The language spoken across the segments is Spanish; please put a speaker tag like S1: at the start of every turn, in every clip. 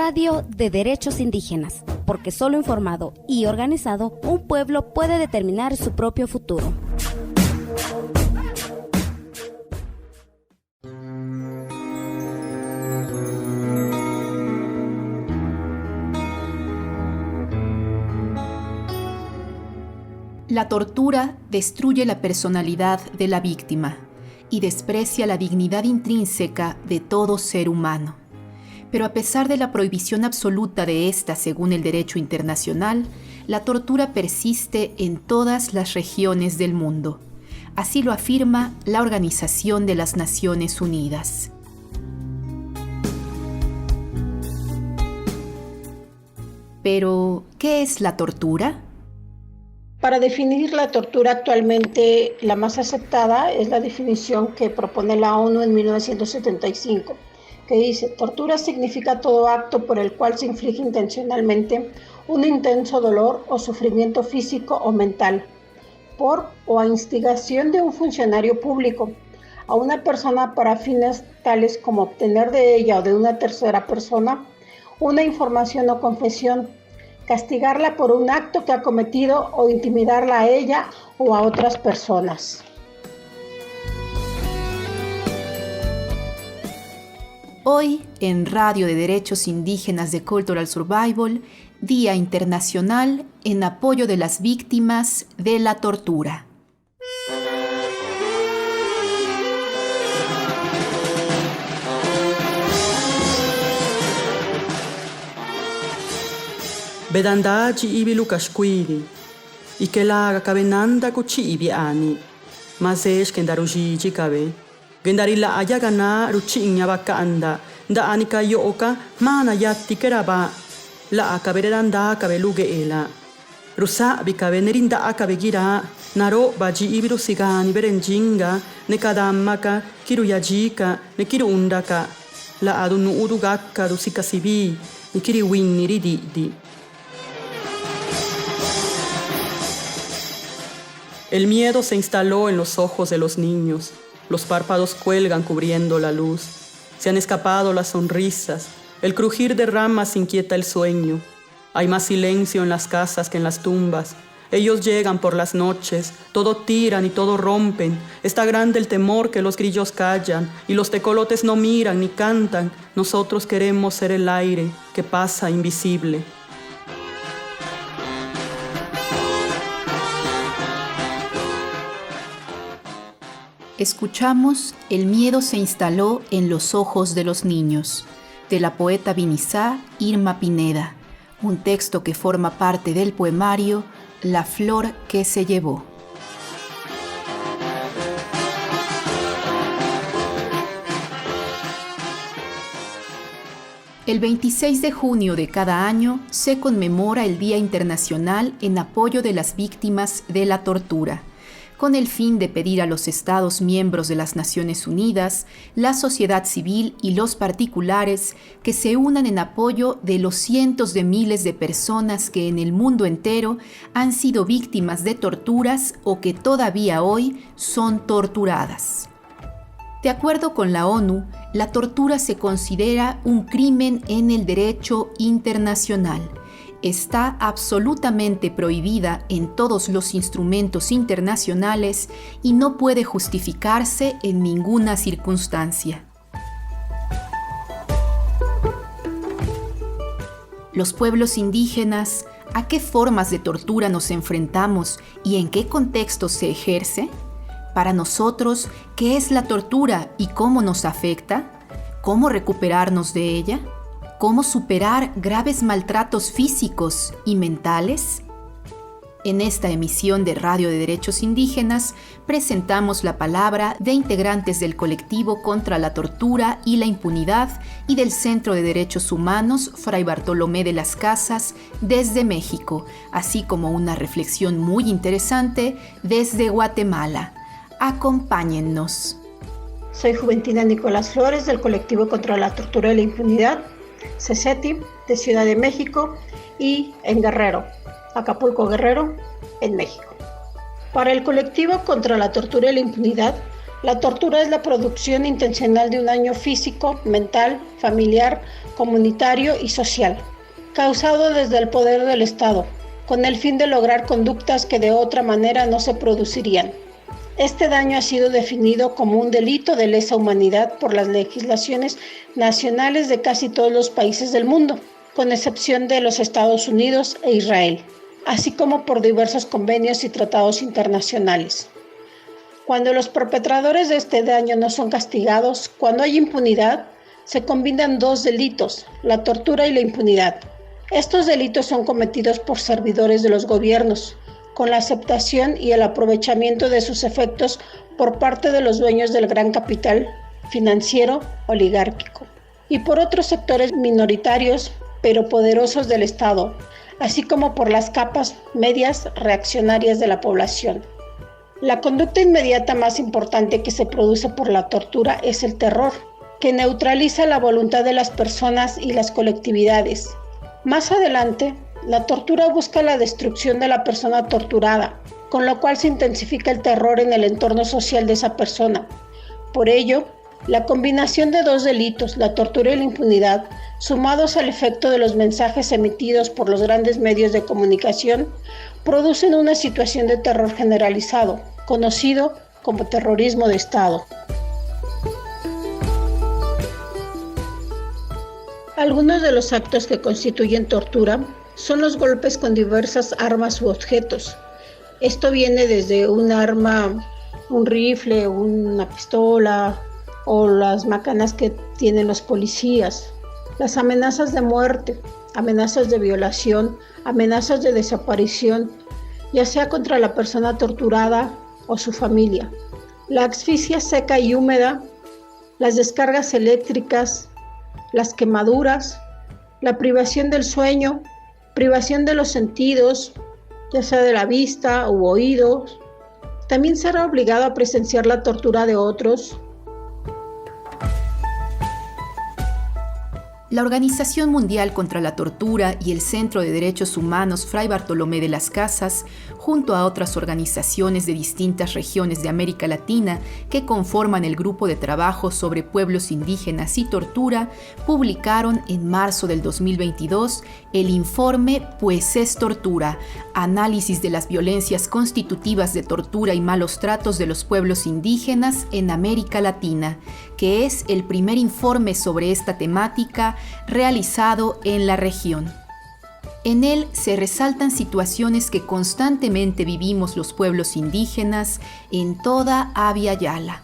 S1: Radio de Derechos Indígenas, porque solo informado y organizado, un pueblo puede determinar su propio futuro.
S2: La tortura destruye la personalidad de la víctima y desprecia la dignidad intrínseca de todo ser humano. Pero a pesar de la prohibición absoluta de esta según el derecho internacional, la tortura persiste en todas las regiones del mundo. Así lo afirma la Organización de las Naciones Unidas. Pero, ¿qué es la tortura?
S3: Para definir la tortura actualmente, la más aceptada es la definición que propone la ONU en 1975, que dice: tortura significa todo acto por el cual se inflige intencionalmente un intenso dolor o sufrimiento físico o mental, por o a instigación de un funcionario público, a una persona para fines tales como obtener de ella o de una tercera persona una información o confesión, castigarla por un acto que ha cometido o intimidarla a ella o a otras personas.
S2: Hoy, en Radio de Derechos Indígenas de Cultural Survival, Día Internacional en apoyo de las víctimas de la tortura.
S4: Bedanda ci ibi lukashkwili, ikelaga kabenanda kuchi ibi ani, mazesh kendaruji chikabe, gendarilla ayagana ruchinya bakanda, da anika yoka mana yatti keraba, la akaberanda kabeluge ela. Rusa bikabe nerinda akabegira, naro baji ibi rusigani berenjinga, ne kadamaka, kiru yajika, ne kiru undaka, la adunu udugaka rusika sibi, ne kiri winni rididi. El miedo se instaló en los ojos de los niños. Los párpados cuelgan cubriendo la luz. Se han escapado las sonrisas. El crujir de ramas inquieta el sueño. Hay más silencio en las casas que en las tumbas. Ellos llegan por las noches. Todo tiran y todo rompen. Está grande el temor que los grillos callan. Y los tecolotes no miran ni cantan. Nosotros queremos ser el aire que pasa invisible.
S2: Escuchamos El miedo se instaló en los ojos de los niños, de la poeta vinizá Irma Pineda, un texto que forma parte del poemario La flor que se llevó. El 26 de junio de cada año se conmemora el Día Internacional en apoyo de las víctimas de la tortura, con el fin de pedir a los Estados miembros de las Naciones Unidas, la sociedad civil y los particulares que se unan en apoyo de los cientos de miles de personas que en el mundo entero han sido víctimas de torturas o que todavía hoy son torturadas. De acuerdo con la ONU, la tortura se considera un crimen en el derecho internacional. Está absolutamente prohibida en todos los instrumentos internacionales y no puede justificarse en ninguna circunstancia. Los pueblos indígenas, ¿a qué formas de tortura nos enfrentamos y en qué contextos se ejerce? Para nosotros, ¿qué es la tortura y cómo nos afecta? ¿Cómo recuperarnos de ella? ¿Cómo superar graves maltratos físicos y mentales? En esta emisión de Radio de Derechos Indígenas presentamos la palabra de integrantes del colectivo contra la tortura y la impunidad y del Centro de Derechos Humanos Fray Bartolomé de las Casas desde México, así como una reflexión muy interesante desde Guatemala. Acompáñennos.
S3: Soy Juventina Nicolás Flores del colectivo contra la tortura y la impunidad, CECETI, de Ciudad de México y en Guerrero, Acapulco Guerrero, en México. Para el colectivo contra la tortura y la impunidad, La tortura es la producción intencional de un daño físico, mental, familiar, comunitario y social, causado desde el poder del Estado, con el fin de lograr conductas que de otra manera no se producirían. Este daño ha sido definido como un delito de lesa humanidad por las legislaciones nacionales de casi todos los países del mundo, con excepción de los Estados Unidos e Israel, así como por diversos convenios y tratados internacionales. Cuando los perpetradores de este daño no son castigados, cuando hay impunidad, se combinan dos delitos, la tortura y la impunidad. Estos delitos son cometidos por servidores de los gobiernos, con la aceptación y el aprovechamiento de sus efectos por parte de los dueños del gran capital financiero oligárquico y por otros sectores minoritarios pero poderosos del Estado, así como por las capas medias reaccionarias de la población. La conducta inmediata más importante que se produce por la tortura es el terror, que neutraliza la voluntad de las personas y las colectividades. Más adelante, la tortura busca la destrucción de la persona torturada, con lo cual se intensifica el terror en el entorno social de esa persona. Por ello, la combinación de dos delitos, la tortura y la impunidad, sumados al efecto de los mensajes emitidos por los grandes medios de comunicación, producen una situación de terror generalizado, conocido como terrorismo de Estado. Algunos de los actos que constituyen tortura son los golpes con diversas armas u objetos. Esto viene desde un arma, un rifle, una pistola o las macanas que tienen los policías. Las amenazas de muerte, amenazas de violación, amenazas de desaparición, ya sea contra la persona torturada o su familia. La asfixia seca y húmeda, las descargas eléctricas, las quemaduras, la privación del sueño, privación de los sentidos, ya sea de la vista u oídos. También será obligado a presenciar la tortura de otros.
S2: La Organización Mundial contra la Tortura y el Centro de Derechos Humanos Fray Bartolomé de las Casas, junto a otras organizaciones de distintas regiones de América Latina que conforman el Grupo de Trabajo sobre Pueblos Indígenas y Tortura, publicaron en marzo del 2022 el informe Pues es tortura, análisis de las violencias constitutivas de tortura y malos tratos de los pueblos indígenas en América Latina, que es el primer informe sobre esta temática realizado en la región. En él se resaltan situaciones que constantemente vivimos los pueblos indígenas en toda Abya Yala: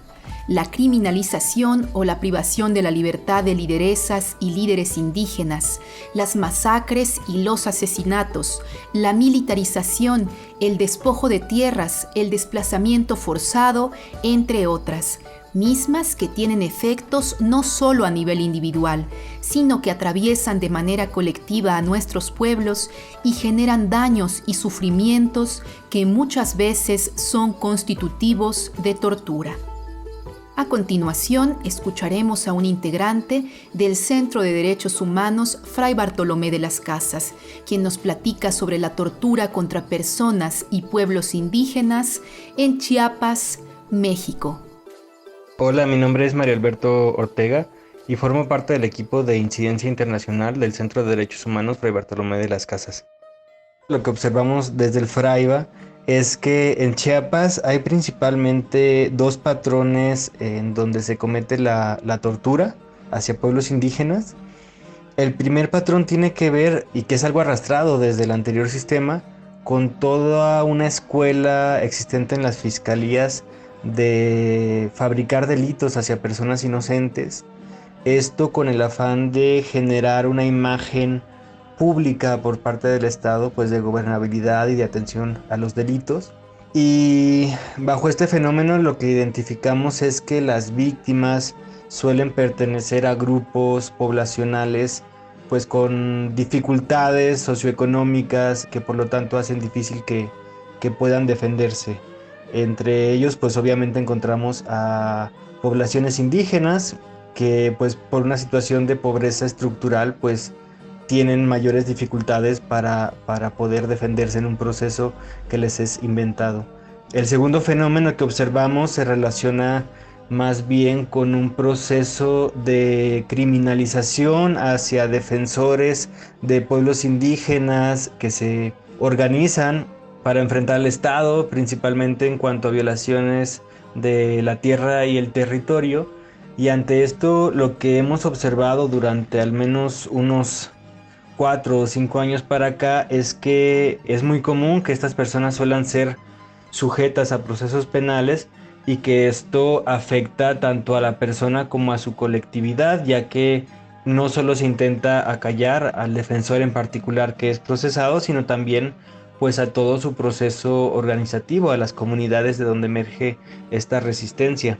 S2: la criminalización o la privación de la libertad de lideresas y líderes indígenas, las masacres y los asesinatos, la militarización, el despojo de tierras, el desplazamiento forzado, entre otras, mismas que tienen efectos no solo a nivel individual, sino que atraviesan de manera colectiva a nuestros pueblos y generan daños y sufrimientos que muchas veces son constitutivos de tortura. A continuación, escucharemos a un integrante del Centro de Derechos Humanos Fray Bartolomé de las Casas, quien nos platica sobre la tortura contra personas y pueblos indígenas en Chiapas, México.
S5: Hola, mi nombre es Mario Alberto Ortega y formo parte del equipo de incidencia internacional del Centro de Derechos Humanos Fray Bartolomé de las Casas. Lo que observamos desde el FRAIBA es que en Chiapas hay principalmente dos patrones en donde se comete la tortura hacia pueblos indígenas. El primer patrón tiene que ver, y que es algo arrastrado desde el anterior sistema, con toda una escuela existente en las fiscalías de fabricar delitos hacia personas inocentes. Esto con el afán de generar una imagen pública por parte del Estado, pues de gobernabilidad y de atención a los delitos. Y bajo este fenómeno lo que identificamos es que las víctimas suelen pertenecer a grupos poblacionales pues con dificultades socioeconómicas que por lo tanto hacen difícil que puedan defenderse. Entre ellos pues obviamente encontramos a poblaciones indígenas que pues por una situación de pobreza estructural pues tienen mayores dificultades para poder defenderse en un proceso que les es inventado. El segundo fenómeno que observamos se relaciona más bien con un proceso de criminalización hacia defensores de pueblos indígenas que se organizan para enfrentar al Estado, principalmente en cuanto a violaciones de la tierra y el territorio. Y ante esto, lo que hemos observado durante al menos unos 4 o 5 años para acá es que es muy común que estas personas suelan ser sujetas a procesos penales y que esto afecta tanto a la persona como a su colectividad, ya que no solo se intenta acallar al defensor en particular que es procesado, sino también pues a todo su proceso organizativo, a las comunidades de donde emerge esta resistencia.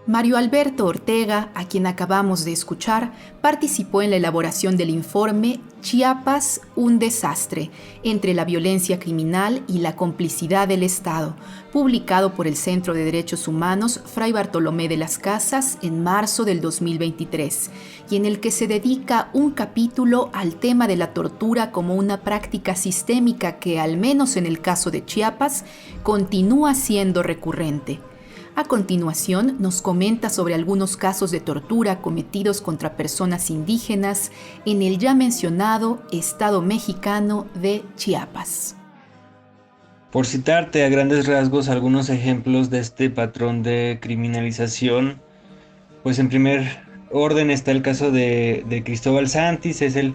S2: Mario Alberto Ortega, a quien acabamos de escuchar, participó en la elaboración del informe Chiapas, un desastre, entre la violencia criminal y la complicidad del Estado, publicado por el Centro de Derechos Humanos Fray Bartolomé de las Casas en marzo del 2023, y en el que se dedica un capítulo al tema de la tortura como una práctica sistémica que, al menos en el caso de Chiapas, continúa siendo recurrente. A continuación, nos comenta sobre algunos casos de tortura cometidos contra personas indígenas en el ya mencionado Estado mexicano de Chiapas.
S5: Por citarte a grandes rasgos algunos ejemplos de este patrón de criminalización, pues en primer orden está el caso de Cristóbal Santis. Él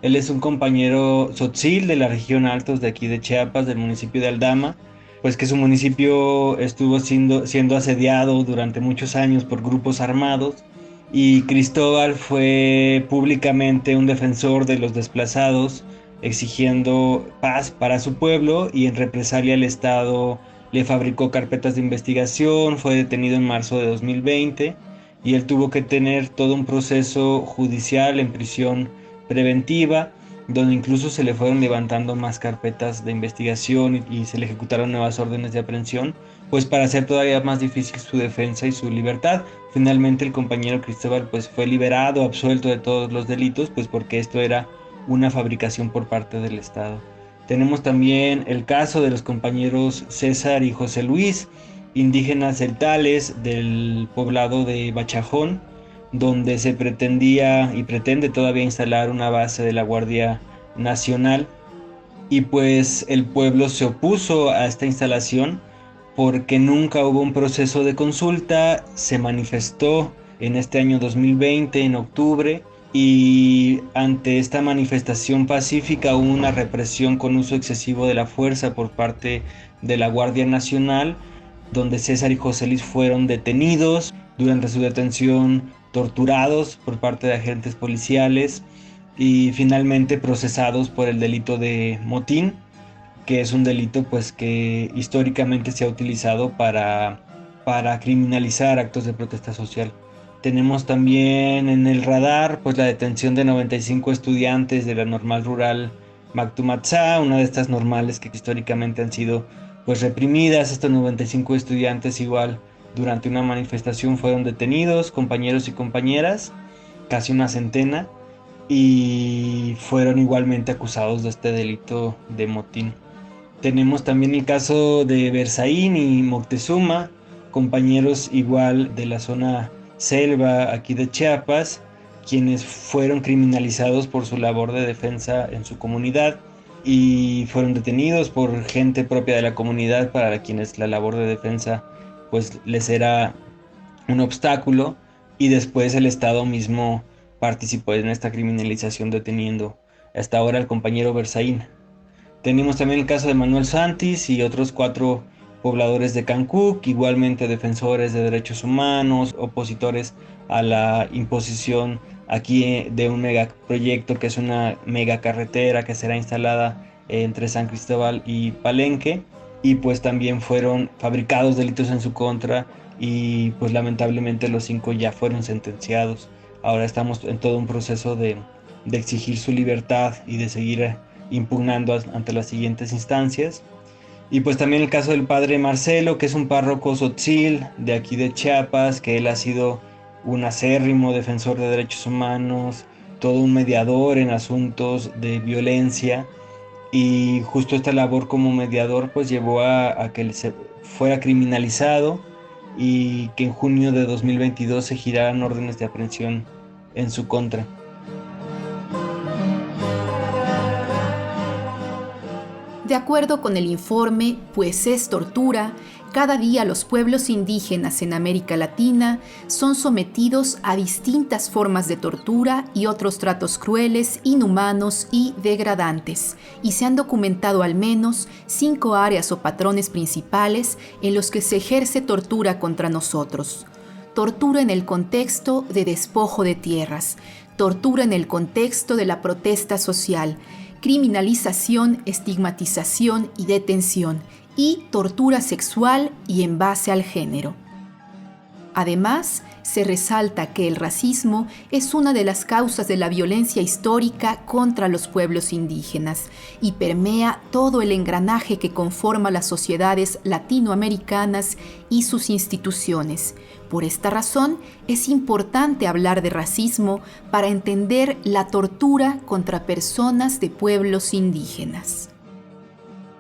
S5: es un compañero tzotzil de la región Altos de aquí de Chiapas, del municipio de Aldama, pues que su municipio estuvo siendo asediado durante muchos años por grupos armados, y Cristóbal fue públicamente un defensor de los desplazados, exigiendo paz para su pueblo, y en represalia el Estado le fabricó carpetas de investigación. Fue detenido en marzo de 2020 y él tuvo que tener todo un proceso judicial en prisión preventiva, donde incluso se le fueron levantando más carpetas de investigación y se le ejecutaron nuevas órdenes de aprehensión, pues para hacer todavía más difícil su defensa y su libertad. Finalmente el compañero Cristóbal pues fue liberado, absuelto de todos los delitos, pues porque esto era una fabricación por parte del Estado. Tenemos también el caso de los compañeros César y José Luis, indígenas celtales del poblado de Bachajón, donde se pretendía y pretende todavía instalar una base de la Guardia Nacional, y pues el pueblo se opuso a esta instalación porque nunca hubo un proceso de consulta. Se manifestó en este año 2020 en octubre, y ante esta manifestación pacífica hubo una represión con uso excesivo de la fuerza por parte de la Guardia Nacional, donde César y José Luis fueron detenidos. Durante su detención torturados por parte de agentes policiales y finalmente procesados por el delito de motín, que es un delito pues que históricamente se ha utilizado para criminalizar actos de protesta social. Tenemos también en el radar pues la detención de 95 estudiantes de la normal rural Mactumatzá, una de estas normales que históricamente han sido pues reprimidas. Estos 95 estudiantes igual durante una manifestación fueron detenidos, compañeros y compañeras, casi una centena, y fueron igualmente acusados de este delito de motín. Tenemos también el caso de Berzaín y Moctezuma, compañeros igual de la zona selva aquí de Chiapas, quienes fueron criminalizados por su labor de defensa en su comunidad y fueron detenidos por gente propia de la comunidad, para quienes la labor de defensa pues les era un obstáculo, y después el Estado mismo participó en esta criminalización deteniendo hasta ahora al compañero Berzaín. Tenemos también el caso de Manuel Santis y otros 4 pobladores de Cancuc, igualmente defensores de derechos humanos, opositores a la imposición aquí de un megaproyecto que es una megacarretera que será instalada entre San Cristóbal y Palenque, y pues también fueron fabricados delitos en su contra, y pues lamentablemente los 5 ya fueron sentenciados. Ahora estamos en todo un proceso de exigir su libertad y de seguir impugnando ante las siguientes instancias. Y pues también el caso del padre Marcelo, que es un párroco tzotzil de aquí de Chiapas, que él ha sido un acérrimo defensor de derechos humanos, todo un mediador en asuntos de violencia, y justo esta labor como mediador pues llevó a que se fuera criminalizado y que en junio de 2022 se giraran órdenes de aprehensión en su contra.
S2: De acuerdo con el informe Pues es tortura, cada día los pueblos indígenas en América Latina son sometidos a distintas formas de tortura y otros tratos crueles, inhumanos y degradantes, y se han documentado al menos 5 áreas o patrones principales en los que se ejerce tortura contra nosotros. Tortura en el contexto de despojo de tierras, tortura en el contexto de la protesta social, criminalización, estigmatización y detención, y tortura sexual y en base al género. Además, se resalta que el racismo es una de las causas de la violencia histórica contra los pueblos indígenas y permea todo el engranaje que conforma las sociedades latinoamericanas y sus instituciones. Por esta razón, es importante hablar de racismo para entender la tortura contra personas de pueblos indígenas.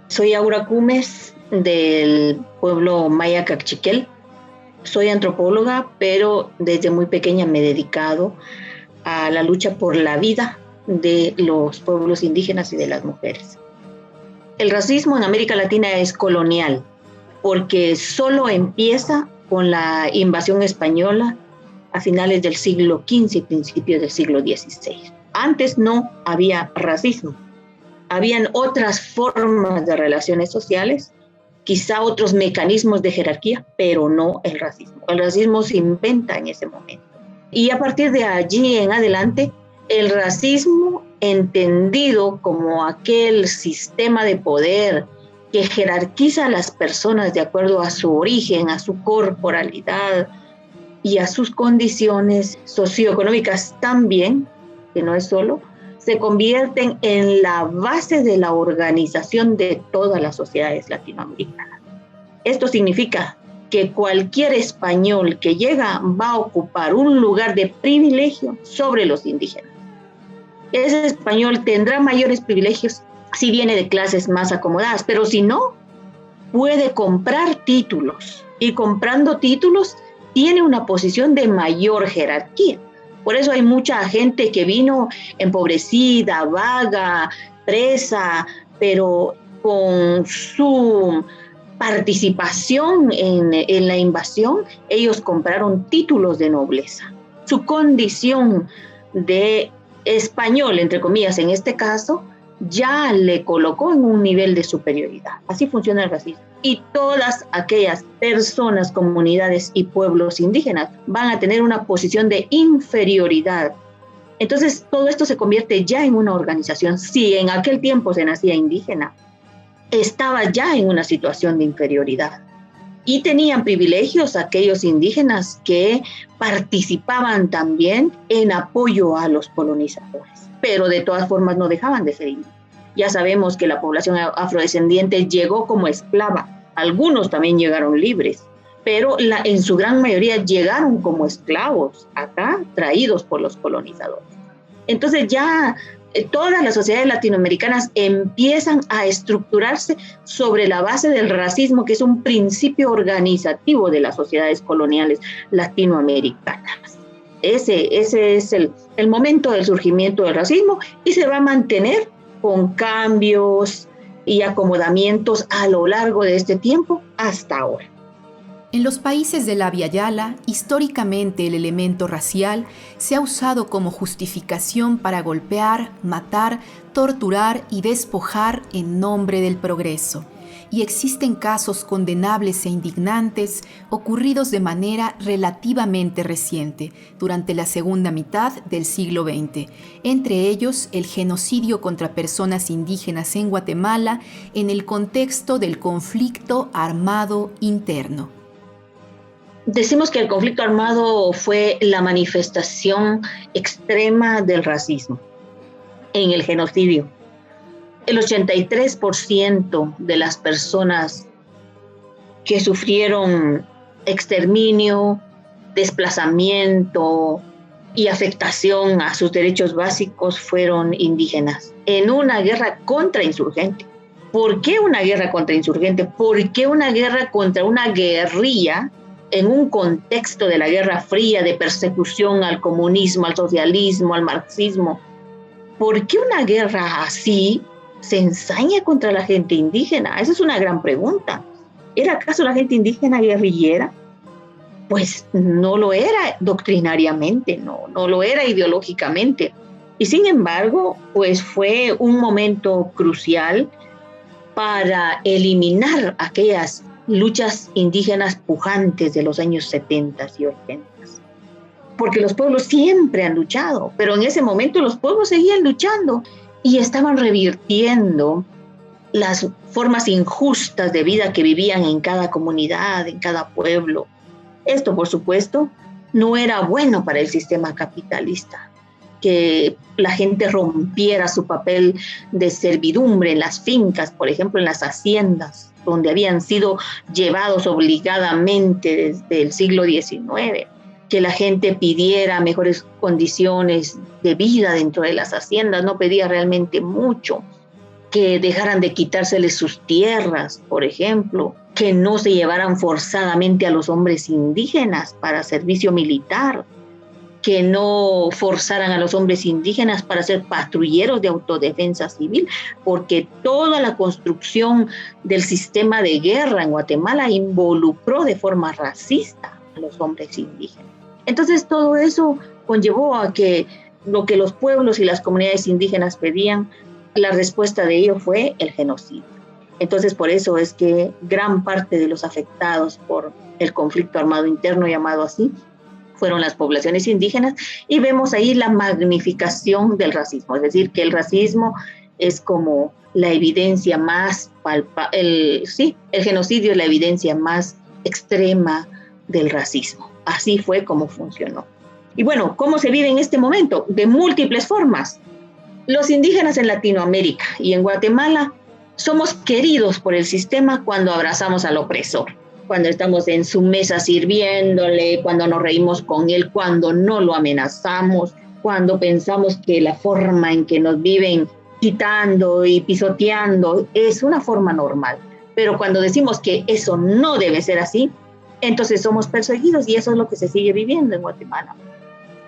S6: Soy Aura Cumes, del pueblo maya Cachiquel. Soy antropóloga, pero desde muy pequeña me he dedicado a la lucha por la vida de los pueblos indígenas y de las mujeres. El racismo en América Latina es colonial, porque solo empieza con la invasión española a finales del siglo XV y principios del siglo XVI. Antes no había racismo. Habían otras formas de relaciones sociales, quizá otros mecanismos de jerarquía, pero no el racismo. El racismo se inventa en ese momento. Y a partir de allí en adelante, el racismo entendido como aquel sistema de poder que jerarquiza a las personas de acuerdo a su origen, a su corporalidad y a sus condiciones socioeconómicas también, que no es solo, se convierten en la base de la organización de todas las sociedades latinoamericanas. Esto significa que cualquier español que llega va a ocupar un lugar de privilegio sobre los indígenas. Ese español tendrá mayores privilegios si viene de clases más acomodadas, pero si no, puede comprar títulos y comprando títulos tiene una posición de mayor jerarquía. Por eso hay mucha gente que vino empobrecida, vaga, presa, pero con su participación en la invasión, ellos compraron títulos de nobleza. Su condición de español, entre comillas, en este caso, ya le colocó en un nivel de superioridad. Así funciona el racismo. Y todas aquellas personas, comunidades y pueblos indígenas van a tener una posición de inferioridad. Entonces, todo esto se convierte ya en una organización. Si en aquel tiempo se nacía indígena, estaba ya en una situación de inferioridad. Y tenían privilegios aquellos indígenas que participaban también en apoyo a los colonizadores, pero de todas formas no dejaban de ser indígenas. Ya sabemos que la población afrodescendiente llegó como esclava, algunos también llegaron libres, pero en su gran mayoría llegaron como esclavos acá, traídos por los colonizadores. Entonces ya todas las sociedades latinoamericanas empiezan a estructurarse sobre la base del racismo, que es un principio organizativo de las sociedades coloniales latinoamericanas. Ese es el momento del surgimiento del racismo y se va a mantener con cambios y acomodamientos a lo largo de este tiempo hasta ahora.
S2: En los países de la Via Yala, históricamente el elemento racial se ha usado como justificación para golpear, matar, torturar y despojar en nombre del progreso. Y existen casos condenables e indignantes ocurridos de manera relativamente reciente, durante la segunda mitad del siglo XX, entre ellos el genocidio contra personas indígenas en Guatemala en el contexto del conflicto armado interno.
S6: Decimos que el conflicto armado fue la manifestación extrema del racismo en el genocidio. El 83% de las personas que sufrieron exterminio, desplazamiento y afectación a sus derechos básicos fueron indígenas en una guerra contrainsurgente. ¿Por qué una guerra contrainsurgente? ¿Por qué una guerra contra una guerrilla en un contexto de la Guerra Fría, de persecución al comunismo, al socialismo, al marxismo? ¿Por qué una guerra así se ensaña contra la gente indígena? Esa es una gran pregunta. ¿Era acaso la gente indígena guerrillera? Pues no lo era doctrinariamente, no lo era ideológicamente. Y sin embargo, pues fue un momento crucial para eliminar aquellas luchas indígenas pujantes de los años 70 y 80. Porque los pueblos siempre han luchado, pero en ese momento los pueblos seguían luchando y estaban revirtiendo las formas injustas de vida que vivían en cada comunidad, en cada pueblo. Esto, por supuesto, no era bueno para el sistema capitalista, que la gente rompiera su papel de servidumbre en las fincas, por ejemplo, en las haciendas, donde habían sido llevados obligadamente desde el siglo XIX, que la gente pidiera mejores condiciones de vida dentro de las haciendas, no pedía realmente mucho, que dejaran de quitárseles sus tierras, por ejemplo, que no se llevaran forzadamente a los hombres indígenas para servicio militar, que no forzaran a los hombres indígenas para ser patrulleros de autodefensa civil, porque toda la construcción del sistema de guerra en Guatemala involucró de forma racista a los hombres indígenas. Entonces todo eso conllevó a que lo que los pueblos y las comunidades indígenas pedían, la respuesta de ello fue el genocidio. Entonces por eso es que gran parte de los afectados por el conflicto armado interno, llamado así, fueron las poblaciones indígenas, y vemos ahí la magnificación del racismo, es decir, que el racismo es como la evidencia más palpable, el genocidio es la evidencia más extrema del racismo. Así fue como funcionó. Y bueno, ¿cómo se vive en este momento? De múltiples formas. Los indígenas en Latinoamérica y en Guatemala somos queridos por el sistema cuando abrazamos al opresor, cuando estamos en su mesa sirviéndole, cuando nos reímos con él, cuando no lo amenazamos, cuando pensamos que la forma en que nos viven quitando y pisoteando es una forma normal. Pero cuando decimos que eso no debe ser así, entonces somos perseguidos, y eso es lo que se sigue viviendo en Guatemala.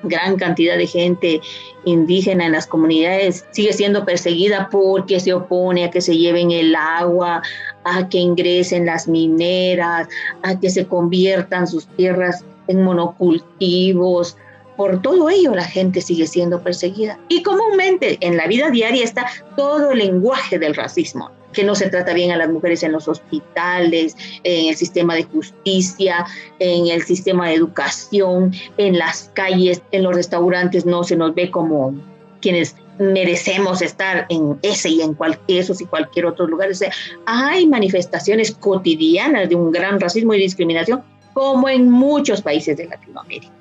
S6: Gran cantidad de gente indígena en las comunidades sigue siendo perseguida porque se opone a que se lleven el agua, a que ingresen las mineras, a que se conviertan sus tierras en monocultivos. Por todo ello la gente sigue siendo perseguida. Y comúnmente en la vida diaria está todo el lenguaje del racismo, que no se trata bien a las mujeres en los hospitales, en el sistema de justicia, en el sistema de educación, en las calles, en los restaurantes no se nos ve como quienes merecemos estar en ese y en esos y cualquier otro lugar. O sea, hay manifestaciones cotidianas de un gran racismo y discriminación, como en muchos países de Latinoamérica.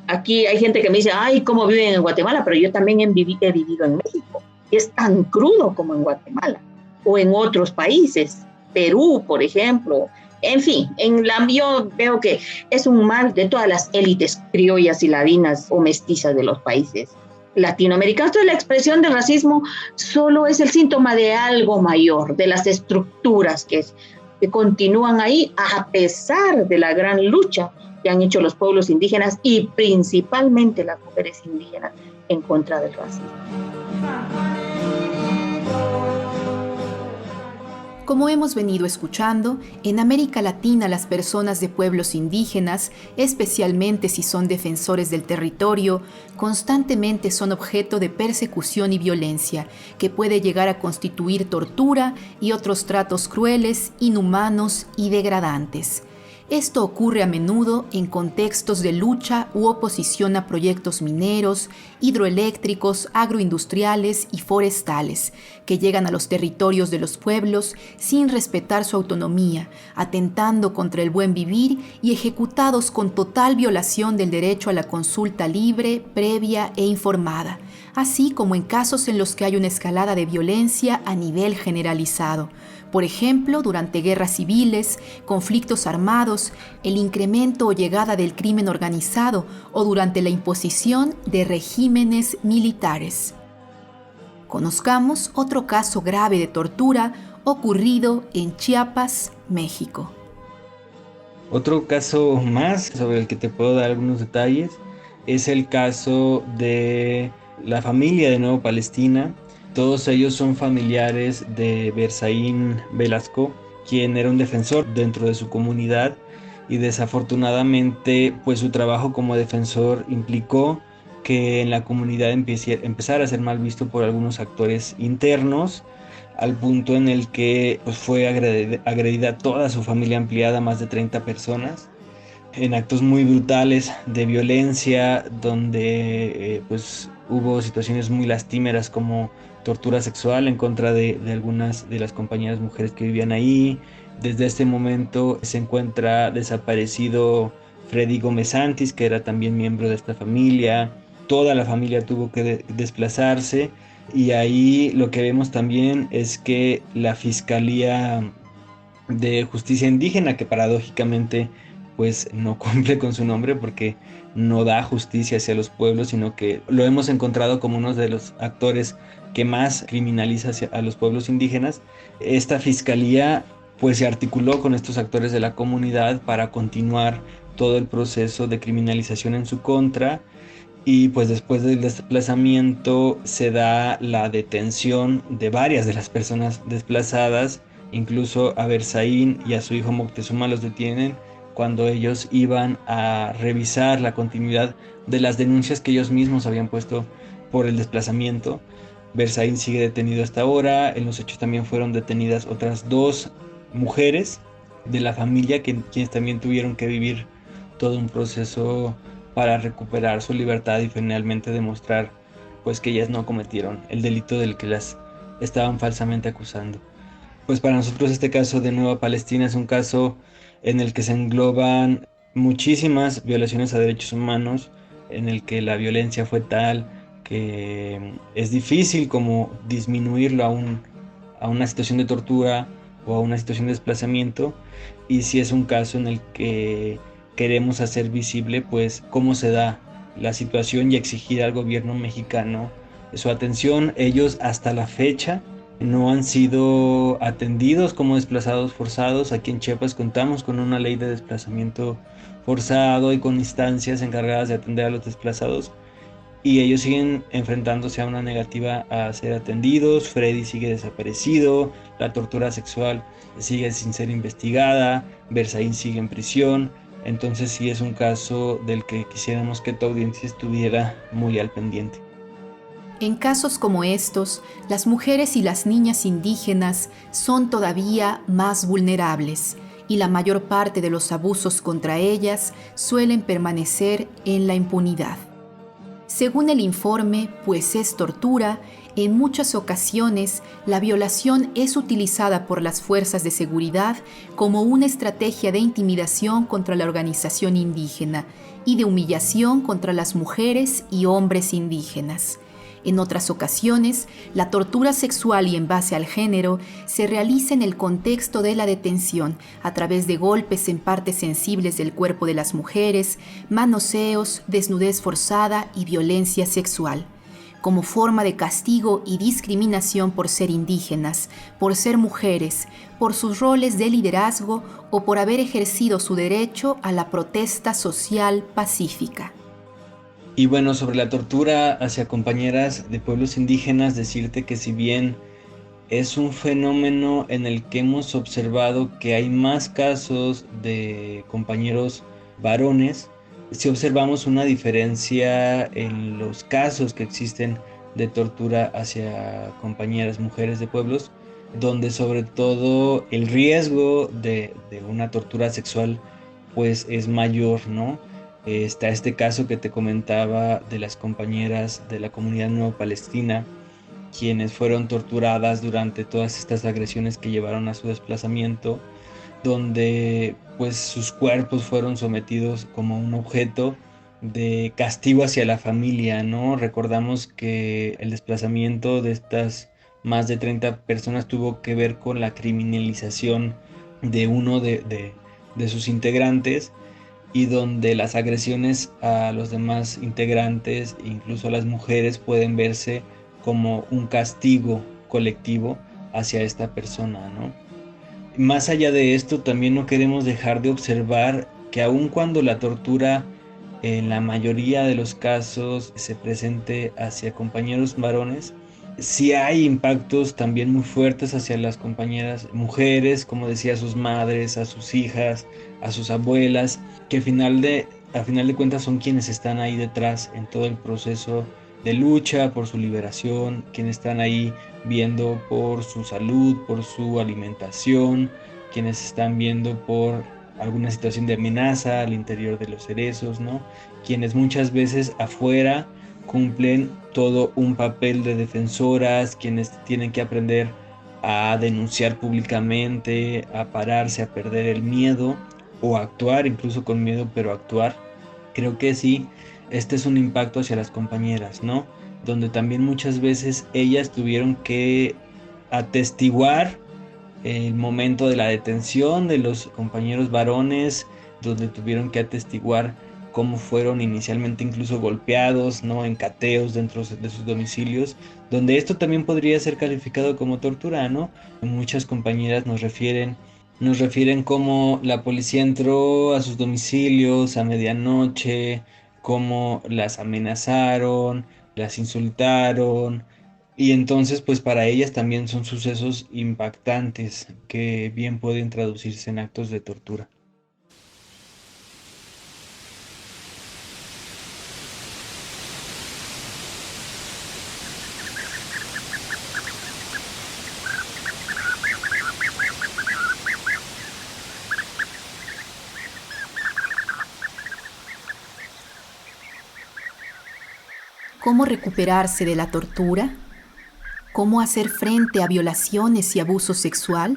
S6: Aquí hay gente que me dice, ay, ¿cómo viven en Guatemala? Pero yo también he vivido en México. Y es tan crudo como en Guatemala. O en otros países, Perú, por ejemplo. En fin, yo veo que es un mal de todas las élites criollas y ladinas o mestizas de los países latinoamericanos. Entonces, la expresión del racismo solo es el síntoma de algo mayor, de las estructuras que continúan ahí a pesar de la gran lucha que han hecho los pueblos indígenas y principalmente las mujeres indígenas en contra del racismo.
S2: Como hemos venido escuchando, en América Latina las personas de pueblos indígenas, especialmente si son defensores del territorio, constantemente son objeto de persecución y violencia, que puede llegar a constituir tortura y otros tratos crueles, inhumanos y degradantes. Esto ocurre a menudo en contextos de lucha u oposición a proyectos mineros, hidroeléctricos, agroindustriales y forestales, que llegan a los territorios de los pueblos sin respetar su autonomía, atentando contra el buen vivir y ejecutados con total violación del derecho a la consulta libre, previa e informada, así como en casos en los que hay una escalada de violencia a nivel generalizado, Por ejemplo, durante guerras civiles, conflictos armados, el incremento o llegada del crimen organizado o durante la imposición de regímenes militares. Conozcamos otro caso grave de tortura ocurrido en Chiapas, México.
S5: Otro caso más sobre el que te puedo dar algunos detalles es el caso de la familia de Nuevo Palestina. Todos ellos son familiares de Berzaín Velasco, quien era un defensor dentro de su comunidad, y desafortunadamente pues su trabajo como defensor implicó que en la comunidad empezara a ser mal visto por algunos actores internos, al punto en el que pues, fue agredida toda su familia ampliada, más de 30 personas, en actos muy brutales de violencia, donde pues hubo situaciones muy lastimeras como tortura sexual en contra de algunas de las compañeras mujeres que vivían ahí. Desde este momento se encuentra desaparecido Freddy Gómez Santis, que era también miembro de esta familia. Toda la familia tuvo que desplazarse, y ahí lo que vemos también es que la Fiscalía de Justicia Indígena, que paradójicamente pues no cumple con su nombre porque no da justicia hacia los pueblos, sino que lo hemos encontrado como uno de los actores que más criminaliza a los pueblos indígenas. Esta fiscalía pues se articuló con estos actores de la comunidad para continuar todo el proceso de criminalización en su contra, y pues después del desplazamiento se da la detención de varias de las personas desplazadas. Incluso a Berzaín y a su hijo Moctezuma los detienen cuando ellos iban a revisar la continuidad de las denuncias que ellos mismos habían puesto por el desplazamiento. Berzaín sigue detenido hasta ahora. En los hechos también fueron detenidas otras 2 mujeres de la familia, quienes también tuvieron que vivir todo un proceso para recuperar su libertad y finalmente demostrar pues que ellas no cometieron el delito del que las estaban falsamente acusando. Pues para nosotros este caso de Nueva Palestina es un caso en el que se engloban muchísimas violaciones a derechos humanos, en el que la violencia fue tal que es difícil como disminuirlo a una situación de tortura o a una situación de desplazamiento, y si es un caso en el que queremos hacer visible pues cómo se da la situación y exigir al gobierno mexicano su atención. Ellos hasta la fecha no han sido atendidos como desplazados forzados. Aquí en Chiapas contamos con una ley de desplazamiento forzado y con instancias encargadas de atender a los desplazados, y ellos siguen enfrentándose a una negativa a ser atendidos. Freddy sigue desaparecido, la tortura sexual sigue sin ser investigada, Berzaín sigue en prisión. Entonces sí es un caso del que quisiéramos que tu audiencia estuviera muy al pendiente.
S2: En casos como estos, las mujeres y las niñas indígenas son todavía más vulnerables, y la mayor parte de los abusos contra ellas suelen permanecer en la impunidad. Según el informe Pues es tortura, en muchas ocasiones la violación es utilizada por las fuerzas de seguridad como una estrategia de intimidación contra la organización indígena y de humillación contra las mujeres y hombres indígenas. En otras ocasiones, la tortura sexual y en base al género se realiza en el contexto de la detención, a través de golpes en partes sensibles del cuerpo de las mujeres, manoseos, desnudez forzada y violencia sexual, como forma de castigo y discriminación por ser indígenas, por ser mujeres, por sus roles de liderazgo o por haber ejercido su derecho a la protesta social pacífica.
S5: Y bueno, sobre la tortura hacia compañeras de pueblos indígenas, decirte que si bien es un fenómeno en el que hemos observado que hay más casos de compañeros varones, sí observamos una diferencia en los casos que existen de tortura hacia compañeras mujeres de pueblos, donde sobre todo el riesgo de una tortura sexual pues es mayor, ¿no? Está este caso que te comentaba de las compañeras de la comunidad Nueva Palestina, quienes fueron torturadas durante todas estas agresiones que llevaron a su desplazamiento, donde pues sus cuerpos fueron sometidos como un objeto de castigo hacia la familia, ¿no? Recordamos que el desplazamiento de estas más de 30 personas tuvo que ver con la criminalización de uno de sus integrantes, y donde las agresiones a los demás integrantes, incluso a las mujeres, pueden verse como un castigo colectivo hacia esta persona, ¿no? Más allá de esto, también no queremos dejar de observar que aun cuando la tortura en la mayoría de los casos se presente hacia compañeros varones, sí hay impactos también muy fuertes hacia las compañeras mujeres, como decía, a sus madres, a sus hijas, a sus abuelas, que a final de cuentas son quienes están ahí detrás en todo el proceso de lucha por su liberación, quienes están ahí viendo por su salud, por su alimentación, quienes están viendo por alguna situación de amenaza al interior de los cerezos, ¿no? Quienes muchas veces afuera cumplen todo un papel de defensoras, quienes tienen que aprender a denunciar públicamente, a pararse, a perder el miedo o actuar, incluso con miedo, pero actuar. Creo que sí, este es un impacto hacia las compañeras, ¿no? Donde también muchas veces ellas tuvieron que atestiguar el momento de la detención de los compañeros varones, donde tuvieron que atestiguar cómo fueron inicialmente incluso golpeados, ¿no? En cateos dentro de sus domicilios, donde esto también podría ser calificado como tortura, ¿no? Muchas compañeras nos refieren cómo la policía entró a sus domicilios a medianoche, cómo las amenazaron, las insultaron, y entonces pues para ellas también son sucesos impactantes que bien pueden traducirse en actos de tortura.
S2: ¿Cómo recuperarse de la tortura? ¿Cómo hacer frente a violaciones y abuso sexual?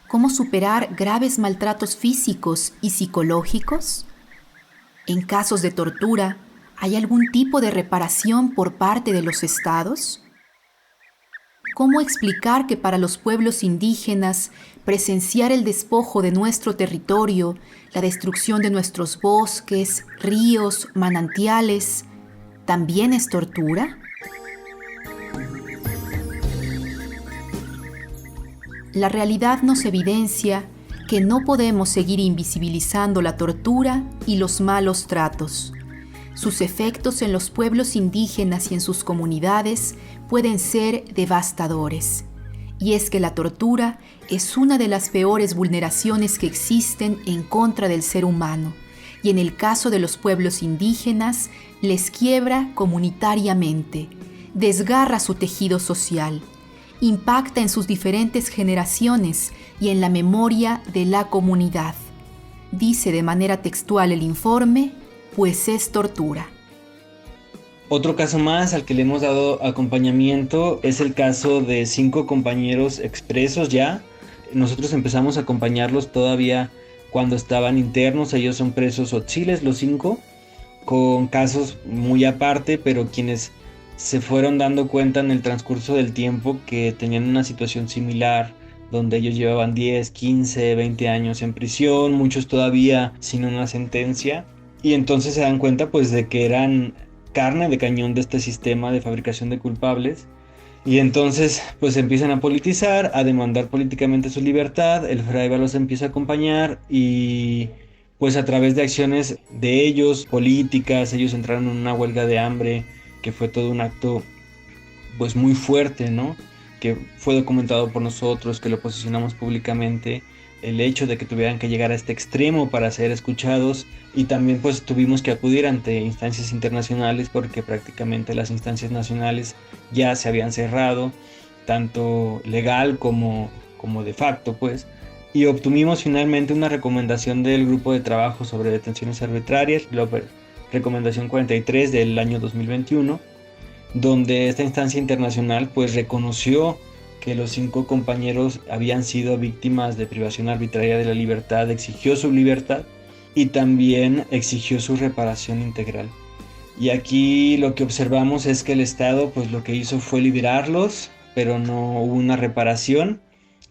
S2: ¿Cómo superar graves maltratos físicos y psicológicos? En casos de tortura, ¿hay algún tipo de reparación por parte de los estados? ¿Cómo explicar que para los pueblos indígenas presenciar el despojo de nuestro territorio, la destrucción de nuestros bosques, ríos, manantiales, también es tortura? La realidad nos evidencia que no podemos seguir invisibilizando la tortura y los malos tratos. Sus efectos en los pueblos indígenas y en sus comunidades pueden ser devastadores. Y es que la tortura es una de las peores vulneraciones que existen en contra del ser humano, y en el caso de los pueblos indígenas, les quiebra comunitariamente, desgarra su tejido social, impacta en sus diferentes generaciones y en la memoria de la comunidad. Dice de manera textual el informe, pues es tortura.
S5: Otro caso más al que le hemos dado acompañamiento es el caso de 5 compañeros expresos ya. Nosotros empezamos a acompañarlos todavía cuando estaban internos. Ellos son presos tzotzíles, los 5, con casos muy aparte, pero quienes se fueron dando cuenta en el transcurso del tiempo que tenían una situación similar, donde ellos llevaban 10, 15, 20 años en prisión, muchos todavía sin una sentencia, y entonces se dan cuenta pues de que eran carne de cañón de este sistema de fabricación de culpables, y entonces pues empiezan a politizar, a demandar políticamente su libertad. El Fraiba los empieza a acompañar y pues a través de acciones de ellos, políticas, ellos entraron en una huelga de hambre, que fue todo un acto pues muy fuerte, ¿no? Que fue documentado por nosotros, que lo posicionamos públicamente, el hecho de que tuvieran que llegar a este extremo para ser escuchados, y también pues tuvimos que acudir ante instancias internacionales porque prácticamente las instancias nacionales ya se habían cerrado, tanto legal como de facto pues, y obtuvimos finalmente una recomendación del Grupo de Trabajo sobre Detenciones Arbitrarias, la recomendación 43 del año 2021, donde esta instancia internacional pues reconoció que los 5 compañeros habían sido víctimas de privación arbitraria de la libertad, exigió su libertad y también exigió su reparación integral. Y aquí lo que observamos es que el Estado pues lo que hizo fue liberarlos pero no hubo una reparación.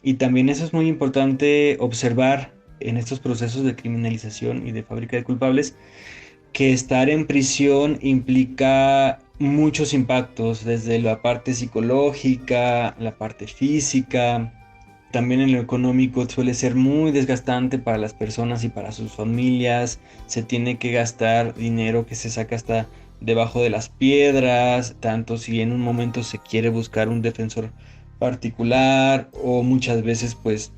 S5: Y también eso es muy importante observar en estos procesos de criminalización y de fábrica de culpables, que estar en prisión implica muchos impactos, desde la parte psicológica, la parte física, también en lo económico suele ser muy desgastante para las personas y para sus familias. Se tiene que gastar dinero que se saca hasta debajo de las piedras, tanto si en un momento se quiere buscar un defensor particular, o muchas veces pues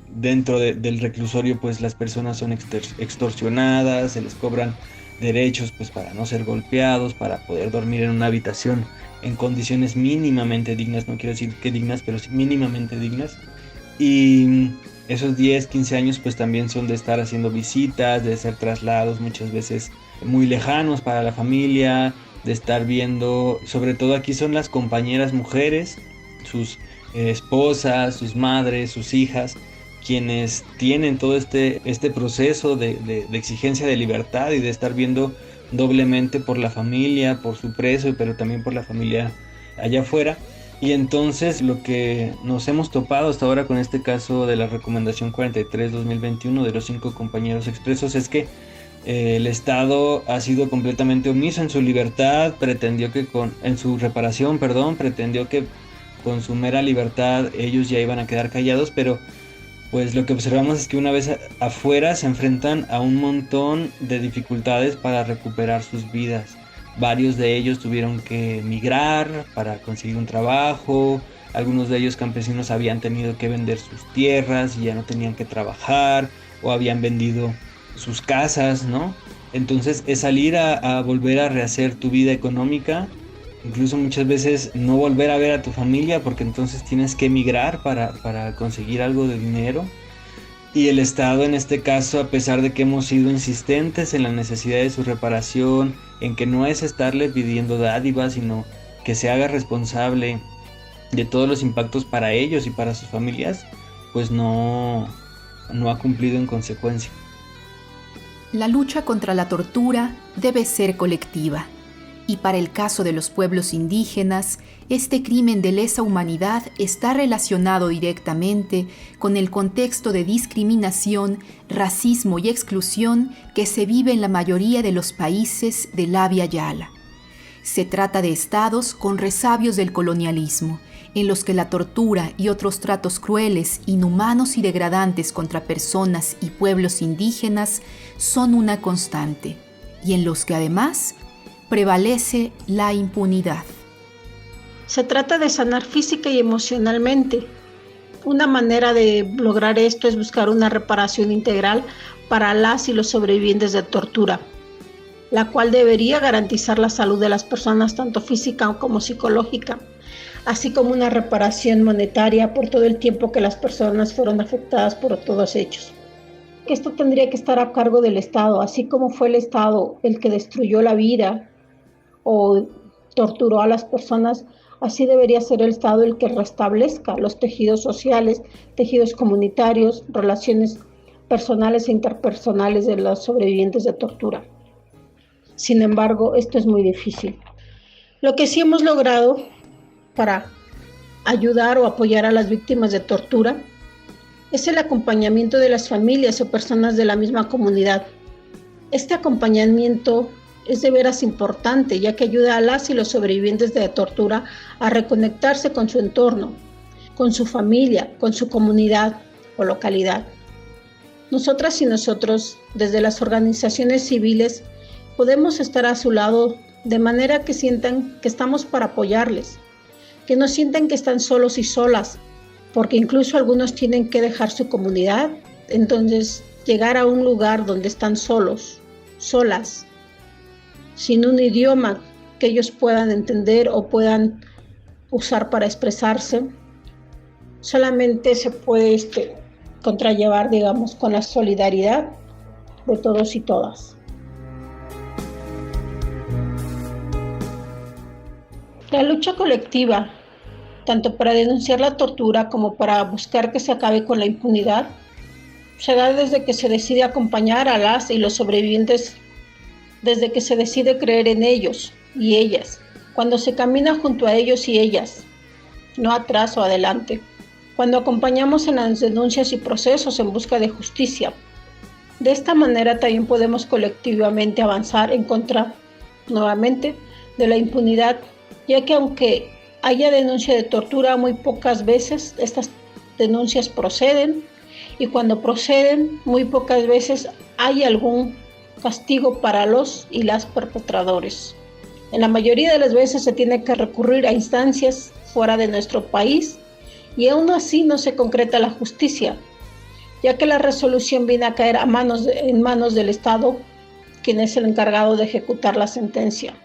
S5: dentro del reclusorio pues las personas son extorsionadas, se les cobran derechos pues para no ser golpeados, para poder dormir en una habitación en condiciones mínimamente dignas, no quiero decir que dignas, pero sí mínimamente dignas. Y esos 10, 15 años pues también son de estar haciendo visitas, de hacer traslados muchas veces muy lejanos para la familia, de estar viendo, sobre todo aquí son las compañeras mujeres, sus esposas, sus madres, sus hijas, quienes tienen todo este proceso de exigencia de libertad y de estar viendo doblemente por la familia, por su preso, pero también por la familia allá afuera. Y entonces lo que nos hemos topado hasta ahora con este caso de la recomendación 43-2021 de los 5 compañeros expresos es que el Estado ha sido completamente omiso en su libertad, pretendió que en su reparación, pretendió que con su mera libertad ellos ya iban a quedar callados, pero pues lo que observamos es que una vez afuera se enfrentan a un montón de dificultades para recuperar sus vidas. Varios de ellos tuvieron que migrar para conseguir un trabajo, algunos de ellos campesinos habían tenido que vender sus tierras y ya no tenían que trabajar, o habían vendido sus casas, ¿no? Entonces es salir a volver a rehacer tu vida económica, incluso muchas veces no volver a ver a tu familia porque entonces tienes que emigrar para conseguir algo de dinero. Y el Estado en este caso, a pesar de que hemos sido insistentes en la necesidad de su reparación, en que no es estarle pidiendo dádivas, sino que se haga responsable de todos los impactos para ellos y para sus familias, pues no ha cumplido en consecuencia.
S2: La lucha contra la tortura debe ser colectiva. Y para el caso de los pueblos indígenas, este crimen de lesa humanidad está relacionado directamente con el contexto de discriminación, racismo y exclusión que se vive en la mayoría de los países del Abya Yala. Se trata de estados con resabios del colonialismo, en los que la tortura y otros tratos crueles, inhumanos y degradantes contra personas y pueblos indígenas son una constante, y en los que además prevalece la impunidad.
S3: Se trata de sanar física y emocionalmente. Una manera de lograr esto es buscar una reparación integral para las y los sobrevivientes de tortura, la cual debería garantizar la salud de las personas tanto física como psicológica, así como una reparación monetaria por todo el tiempo que las personas fueron afectadas por todos hechos. Esto tendría que estar a cargo del Estado, así como fue el Estado el que destruyó la vida o torturó a las personas, así debería ser el Estado el que restablezca los tejidos sociales, tejidos comunitarios, relaciones personales e interpersonales de los sobrevivientes de tortura. Sin embargo, esto es muy difícil. Lo que sí hemos logrado para ayudar o apoyar a las víctimas de tortura es el acompañamiento de las familias o personas de la misma comunidad. Este acompañamiento es de veras importante, ya que ayuda a las y los sobrevivientes de tortura a reconectarse con su entorno, con su familia, con su comunidad o localidad. Nosotras y nosotros, desde las organizaciones civiles, podemos estar a su lado de manera que sientan que estamos para apoyarles, que no sientan que están solos y solas, porque incluso algunos tienen que dejar su comunidad, entonces llegar a un lugar donde están solos, solas, sin un idioma que ellos puedan entender o puedan usar para expresarse, solamente se puede contrallevar, digamos, con la solidaridad de todos y todas. La lucha colectiva, tanto para denunciar la tortura como para buscar que se acabe con la impunidad, se da desde que se decide acompañar a las y los sobrevivientes, desde que se decide creer en ellos y ellas, cuando se camina junto a ellos y ellas, no atrás o adelante. Cuando acompañamos en las denuncias y procesos en busca de justicia. De esta manera también podemos colectivamente avanzar en contra, nuevamente, de la impunidad, ya que aunque haya denuncia de tortura, muy pocas veces estas denuncias proceden, y cuando proceden, muy pocas veces hay algún castigo para los y las perpetradores. En la mayoría de las veces se tiene que recurrir a instancias fuera de nuestro país y aún así no se concreta la justicia, ya que la resolución viene a caer en manos del Estado, quien es el encargado de ejecutar la sentencia.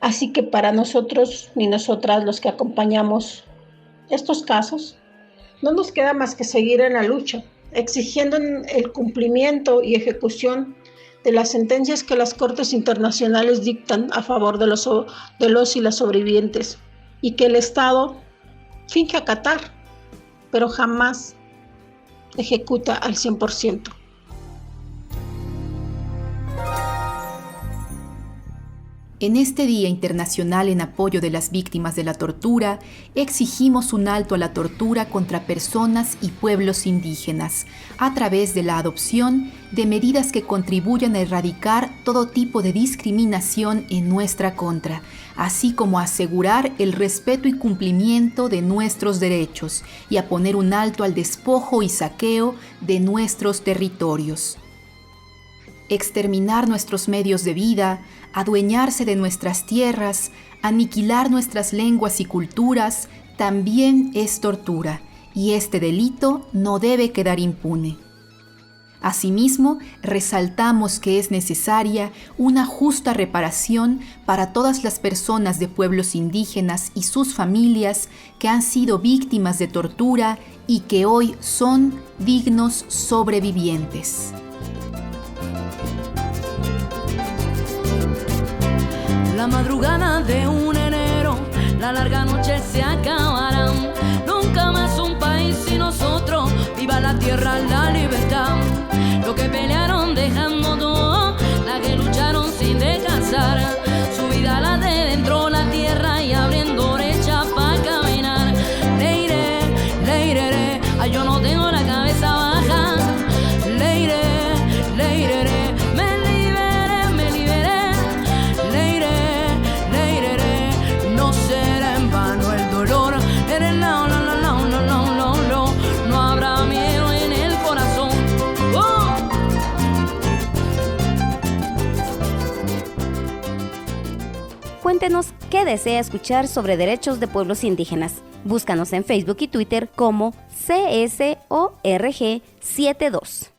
S3: Así que para nosotros ni nosotras los que acompañamos estos casos, no nos queda más que seguir en la lucha, exigiendo el cumplimiento y ejecución de las sentencias que las Cortes Internacionales dictan a favor de los y las sobrevivientes, y que el Estado finge acatar, pero jamás ejecuta al 100%.
S2: En este Día Internacional en apoyo de las víctimas de la tortura, exigimos un alto a la tortura contra personas y pueblos indígenas, a través de la adopción de medidas que contribuyan a erradicar todo tipo de discriminación en nuestra contra, así como a asegurar el respeto y cumplimiento de nuestros derechos y a poner un alto al despojo y saqueo de nuestros territorios. Exterminar nuestros medios de vida, adueñarse de nuestras tierras, aniquilar nuestras lenguas y culturas, también es tortura, y este delito no debe quedar impune. Asimismo, resaltamos que es necesaria una justa reparación para todas las personas de pueblos indígenas y sus familias que han sido víctimas de tortura y que hoy son dignos sobrevivientes.
S7: La madrugada de un enero, la larga noche se acabará. Nunca más un país sin nosotros, viva la tierra, la libertad. Los que pelearon dejando todo, las que lucharon sin descansar. Su vida la de dentro la tierra y abriendo brecha para caminar. Leire, leire, ay, yo no tengo la cabeza baja. Leire, leire, me liberé, me liberé. Leire, no será en vano el dolor. No, no, no, no, no, no, no, no, no habrá miedo en el corazón. ¡Oh!
S1: Cuéntenos qué desea escuchar sobre derechos de pueblos indígenas. Búscanos en Facebook y Twitter como CSORG72.